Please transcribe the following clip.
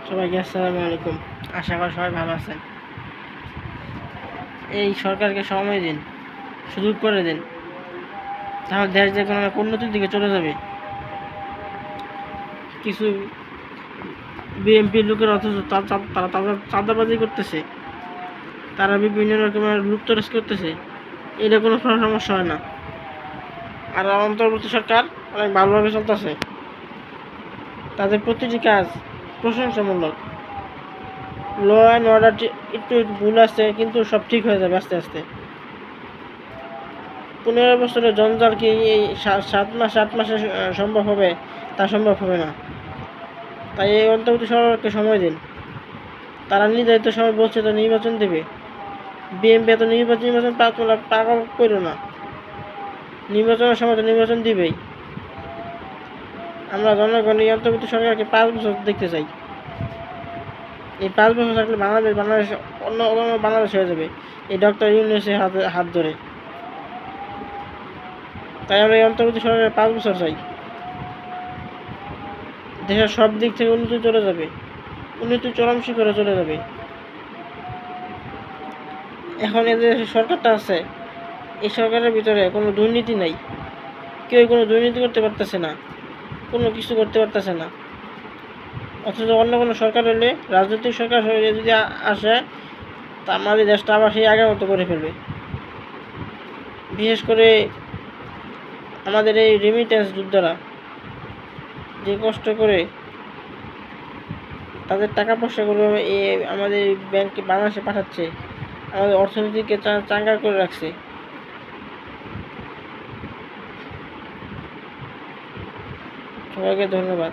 সবাইকে আসসালামু আলাইকুম। আশা করি সবাই ভালো আছেন। এই সরকারকে সময় দিন, সুযোগ করে দিন, তাহলে দেশ যে কোনো উন্নতির দিকে চলে যাবে। কিছু বিএনপি লোকের অথচ তারা চাঁদাবাজি করতেছে, তারা বিভিন্ন রকমের লুপ্তরাজ করতেছে, এটা কোনো সমস্যা হয় না। আর অন্তর্বর্তী সরকার অনেক ভালোভাবে চলতেছে, তাদের প্রতিটি কাজ প্রশংসামূলক। ল অ্যান্ড অর্ডার একটু ভুল আছে, কিন্তু সব ঠিক হয়ে যাবে আস্তে আস্তে। 15 বছরের জঞ্জাল কি এই 7 মাসে সম্ভব হবে? তা সম্ভব হবে না। তাই এই অন্তর্বর্তী সরকারকে সময় দিন। তারা নির্ধারিত সময় বলছে তো নির্বাচন দেবে। বিএনপি এত নির্বাচন পাগল করো না। নির্বাচনের সময় তো নির্বাচন দিবেই। আমরা জনগণ এই অন্তর্বর্তী সরকারকে 5 বছর দেখতে চাই। এই 5 বছর থাকলে বাংলাদেশ অন্য বাংলাদেশ হয়ে যাবে, এই ডক্টর ইউনূসের হাত ধরে। তাই আমরা এই অন্তর্বর্তী সরকারের 5 বছর চাই। দেশের সব দিক থেকে উন্নতি চলে যাবে, উন্নতি চরম শিখরে চলে যাবে। এখন এদের সরকারটা আছে, এই সরকারের ভিতরে কোনো দুর্নীতি নাই, কেউ কোনো দুর্নীতি করতে পারতেছে না, কোনো কিছু করতে পারতেছে না। অথচ অন্য কোনো সরকার হলে, রাজনৈতিক সরকার হলে যদি আসে, তা আমাদের দেশটা আবার সেই আগের মতো করে ফেলবে। বিশেষ করে আমাদের এই রেমিটেন্স যোদ্ধারা যে কষ্ট করে তাদের টাকা পয়সাগুলো আমাদের ব্যাংকে বাংলাদেশে পাঠাচ্ছে, আমাদের অর্থনীতিকে চাঙ্গা করে রাখছে। সবাইকে ধন্যবাদ।